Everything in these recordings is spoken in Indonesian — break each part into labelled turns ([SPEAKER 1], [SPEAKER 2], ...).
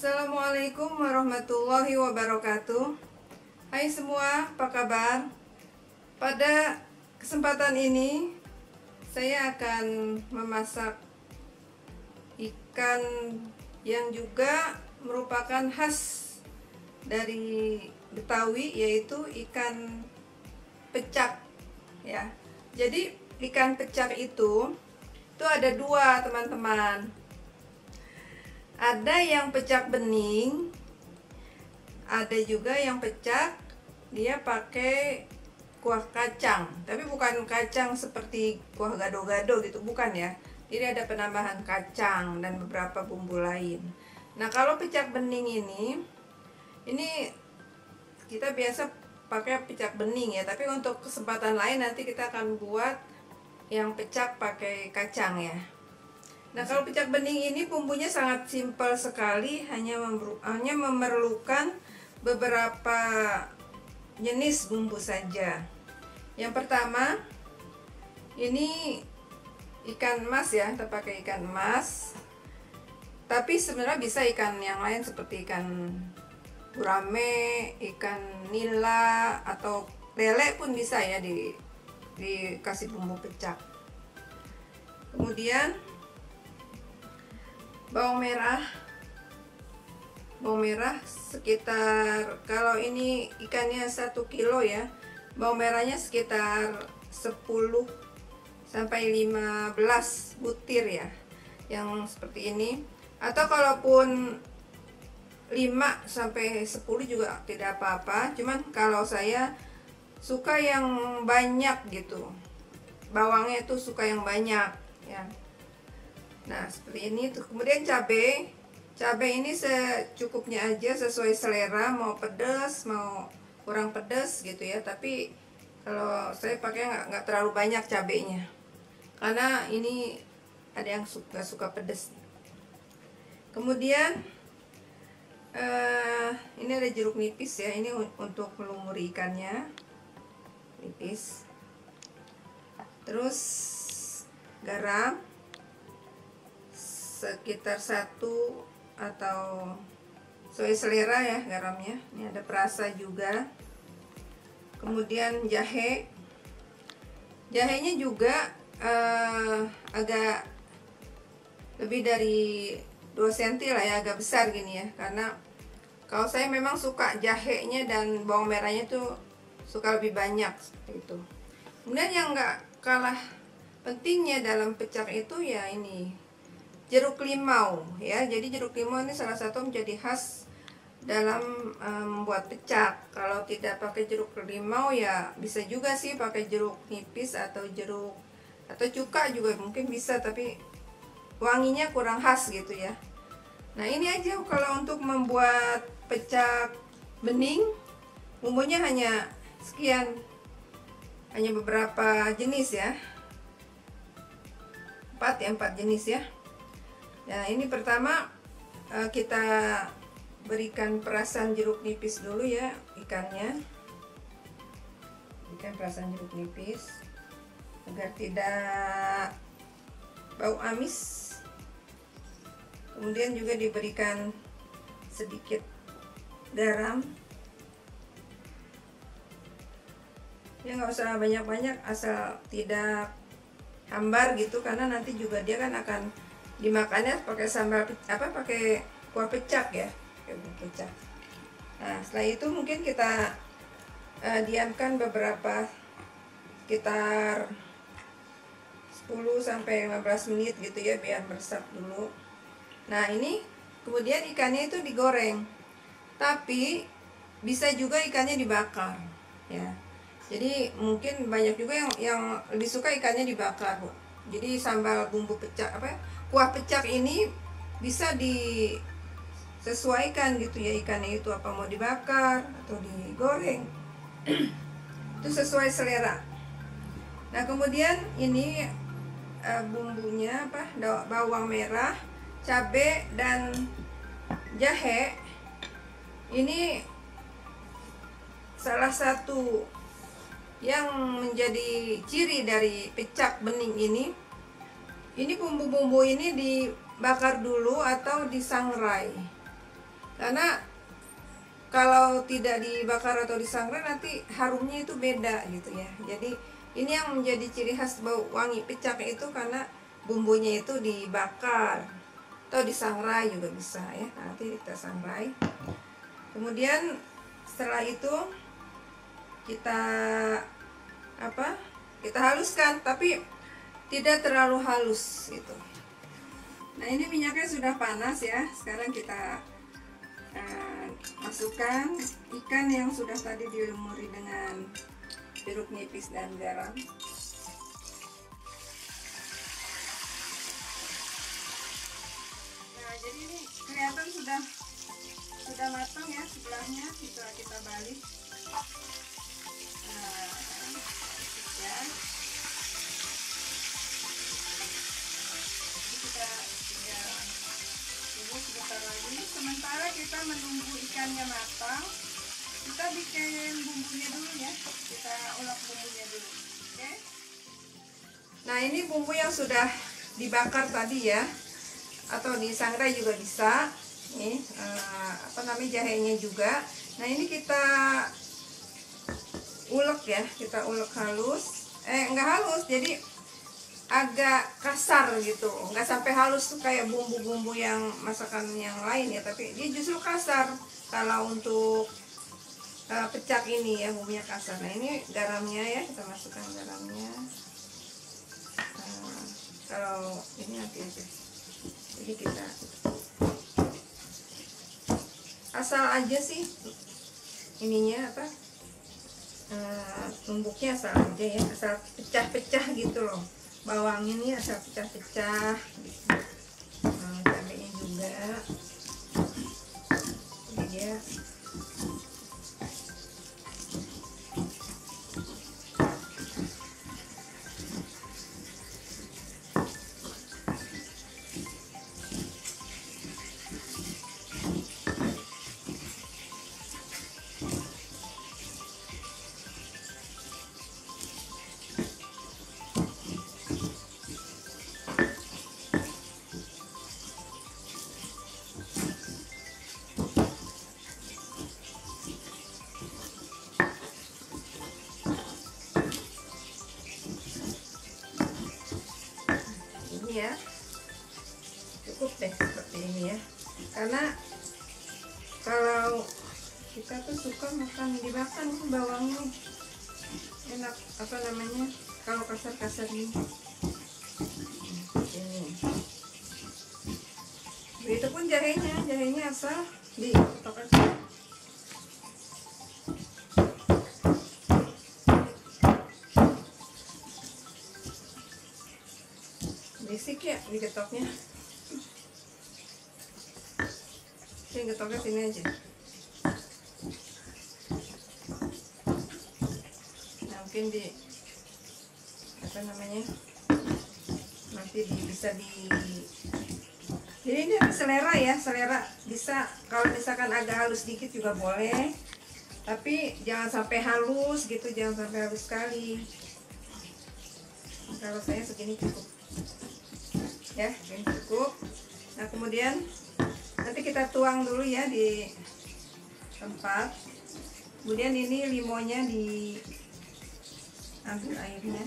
[SPEAKER 1] Assalamualaikum warahmatullahi wabarakatuh. Hai semua, apa kabar? Pada kesempatan ini saya akan memasak ikan yang juga merupakan khas dari Betawi, yaitu ikan pecak ya. Jadi ikan pecak itu ada dua, teman-teman. Ada yang pecak bening, ada juga yang pecak dia pakai kuah kacang, tapi bukan kacang seperti kuah gado-gado gitu, bukan ya. Jadi ada penambahan kacang dan beberapa bumbu lain. Nah, kalau pecak bening ini kita biasa pakai pecak bening ya, tapi untuk kesempatan lain nanti kita akan buat yang pecak pakai kacang ya. Nah, kalau pecak bening ini bumbunya sangat simpel sekali, hanya memerlukan beberapa jenis bumbu saja. Yang pertama, ini ikan emas ya, kita pakai ikan emas. Tapi sebenarnya bisa ikan yang lain seperti ikan gurame, ikan nila, atau lele pun bisa ya dikasih bumbu pecak. Kemudian bawang merah sekitar, kalau ini ikannya 1 kilo ya, bawang merahnya sekitar 10 sampai 15 butir ya, yang seperti ini. Atau kalaupun 5 sampai 10 juga tidak apa-apa, cuman kalau saya suka yang banyak gitu, bawangnya itu suka yang banyak ya. Nah, seperti ini tuh. Kemudian cabai ini secukupnya aja, sesuai selera, mau pedas mau kurang pedas gitu ya. Tapi kalau saya pakai nggak terlalu banyak cabainya, karena ini ada yang nggak suka pedas. Kemudian ini ada jeruk nipis ya, ini untuk melumuri ikannya, nipis. Terus garam sekitar 1 atau sesuai selera ya garamnya. Ini ada perasa juga. Kemudian jahenya juga agak lebih dari 2 cm lah ya, agak besar gini ya, karena kalau saya memang suka jahenya dan bawang merahnya tuh suka lebih banyak seperti itu. Kemudian yang nggak kalah pentingnya dalam pecak itu ya ini jeruk limau ya. Jadi jeruk limau ini salah satu menjadi khas dalam membuat pecak. Kalau tidak pakai jeruk limau ya bisa juga sih pakai jeruk nipis atau cuka juga mungkin bisa, tapi wanginya kurang khas gitu ya. Nah, ini aja kalau untuk membuat pecak bening. Bumbunya hanya sekian, hanya beberapa jenis ya, 4 jenis ya. Nah, ini pertama kita berikan perasan jeruk nipis dulu ya ikannya. Berikan perasan jeruk nipis agar tidak bau amis. Kemudian juga diberikan sedikit garam. Ya nggak usah banyak-banyak, asal tidak hambar gitu, karena nanti juga dia kan akan dimakannya pakai sambal pakai kuah pecak ya, pakai bumbu pecak. Nah, setelah itu mungkin kita diamkan beberapa, sekitar 10 sampai 15 menit gitu ya, biar meresap dulu. Nah, ini kemudian ikannya itu digoreng, tapi bisa juga ikannya dibakar ya. Jadi mungkin banyak juga yang lebih suka ikannya dibakar, Bu. Jadi sambal bumbu pecak kuah pecak ini bisa disesuaikan gitu ya, ikannya itu apa mau dibakar atau digoreng. Itu sesuai selera. Nah, kemudian ini bumbunya bawang merah, cabai dan jahe. Ini salah satu yang menjadi ciri dari pecak bening ini. Ini bumbu-bumbu ini dibakar dulu atau disangrai. Karena kalau tidak dibakar atau disangrai nanti harumnya itu beda gitu ya. Jadi ini yang menjadi ciri khas bau wangi pecak itu karena bumbunya itu dibakar atau disangrai juga bisa ya. Nanti kita sangrai. Kemudian setelah itu kita kita haluskan, tapi tidak terlalu halus gitu. Nah, ini minyaknya sudah panas ya. Sekarang kita masukkan ikan yang sudah tadi dilumuri dengan jeruk nipis dan garam. Nah, jadi ini kelihatan sudah matang ya sebelahnya. Kita balik. Ya. Kita tinggal tunggu sebentar lagi. Sementara kita menunggu ikannya matang, kita bikin bumbunya dulu ya. Kita ulek bumbunya dulu. Oke. Nah, ini bumbu yang sudah dibakar tadi ya, atau disangrai juga bisa. Nih, jahenya juga. Nah, ini kita ulek ya, kita ulek halus. Enggak halus, jadi agak kasar gitu, nggak sampai halus kayak bumbu-bumbu yang masakan yang lain ya, tapi dia justru kasar kalau untuk pecak ini ya, bumbunya kasar. Nah, ini garamnya ya, kita masukkan garamnya. Kalau ini nanti aja, jadi kita asal aja sih ininya tumbuknya asal aja ya, asal pecah-pecah gitu loh. Bawangnya nih asal pecah-pecah gitu. Cabenya juga ini dia. Ya, cukup deh seperti ini ya, karena kalau kita tuh suka makan dibakar tuh bawangnya enak, kalau kasar-kasar ini. Begitu pun jahenya asal dikotok aja. Berisik ya digetoknya. Saya getoknya sini aja. Nah, mungkin nanti jadi ini selera ya, selera bisa. Kalau misalkan agak halus dikit juga boleh, tapi jangan sampai halus gitu, jangan sampai halus sekali. Kalau saya segini cukup ya, ini cukup. Nah, kemudian nanti kita tuang dulu ya di tempat. Kemudian ini limonnya diambil airnya,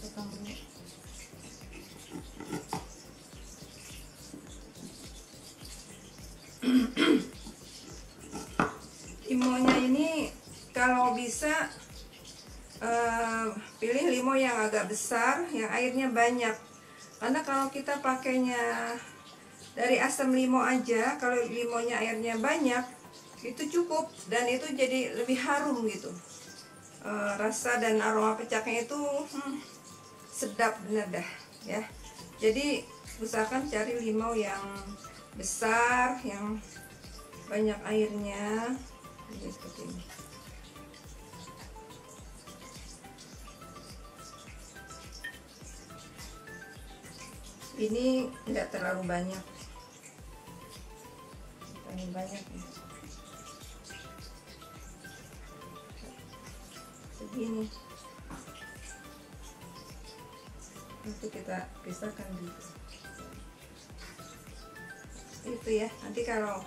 [SPEAKER 1] potong dulu. Limonnya ini kalau bisa pilih limau yang agak besar, yang airnya banyak. Karena kalau kita pakainya dari asam limau aja, kalau limonya airnya banyak, itu cukup dan itu jadi lebih harum gitu. Rasa dan aroma pecaknya itu sedap bener dah ya. Jadi usahakan cari limau yang besar, yang banyak airnya, seperti ini. Ini enggak terlalu banyak, segini. Nanti kita pisahkan gitu. seperti itu ya. Nanti kalau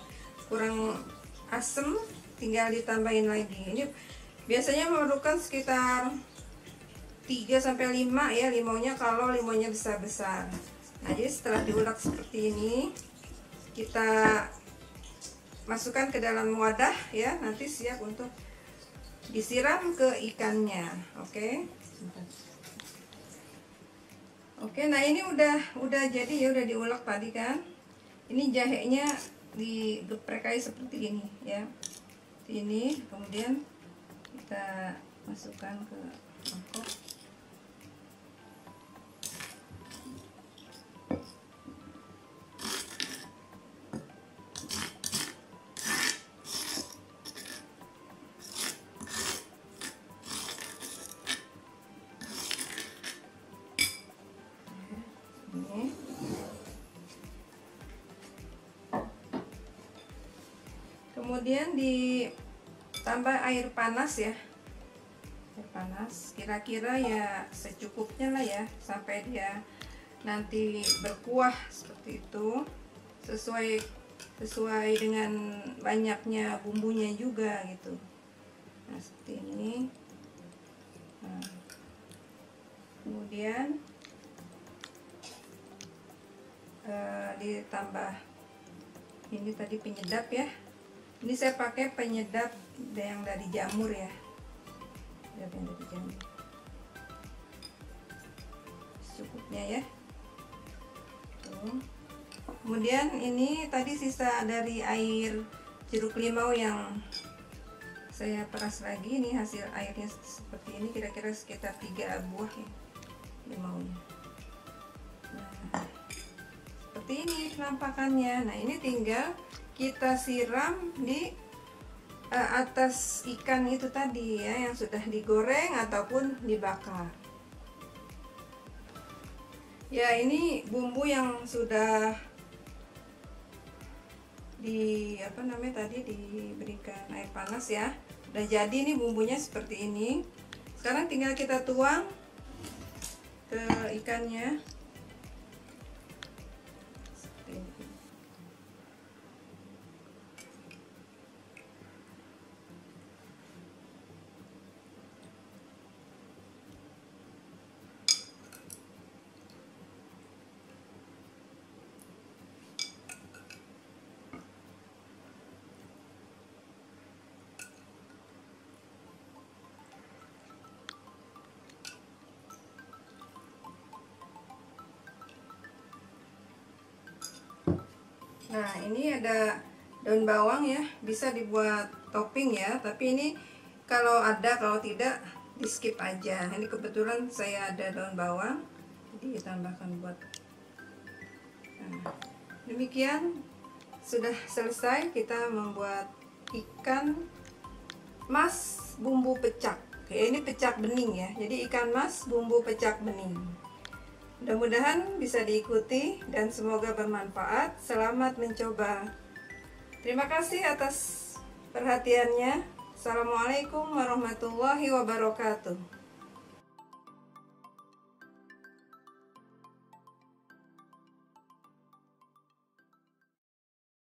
[SPEAKER 1] kurang asem tinggal ditambahin lagi. Ini biasanya memerlukan sekitar 3-5 ya limonnya, kalau limonnya besar-besar. Nah, jadi setelah diulek seperti ini, kita masukkan ke dalam wadah ya, nanti siap untuk disiram ke ikannya. Oke, nah ini udah jadi ya, udah diulek tadi kan. Ini jahenya digeprek aja seperti ini ya. Ini kemudian kita masukkan ke mangkok. Kemudian ditambah air panas ya, air panas kira-kira ya secukupnya lah ya, sampai dia nanti berkuah seperti itu, sesuai dengan banyaknya bumbunya juga gitu. Nah, seperti ini. Nah, kemudian ditambah ini tadi penyedap ya. Ini saya pakai penyedap yang dari jamur ya, yang dari jamur. Cukupnya ya. Tuh. Kemudian ini tadi sisa dari air jeruk limau yang saya peras lagi. Ini hasil airnya seperti ini, kira-kira sekitar 3 buah ya limaunya. Nah, seperti ini penampakannya. Nah, ini tinggal kita siram di atas ikan itu tadi ya, yang sudah digoreng ataupun dibakar. Ya, ini bumbu yang sudah diberikan air panas ya. Udah jadi nih bumbunya seperti ini. Sekarang tinggal kita tuang ke ikannya. Seperti ini. Nah, ini ada daun bawang ya, bisa dibuat topping ya, tapi ini kalau ada, kalau tidak di skip aja. Ini kebetulan saya ada daun bawang, jadi ditambahkan buat. Nah, demikian sudah selesai kita membuat ikan mas bumbu pecak. Oke, ini pecak bening ya, jadi ikan mas bumbu pecak bening. Mudah-mudahan bisa diikuti dan semoga bermanfaat. Selamat mencoba. Terima kasih atas perhatiannya. Assalamualaikum warahmatullahi wabarakatuh.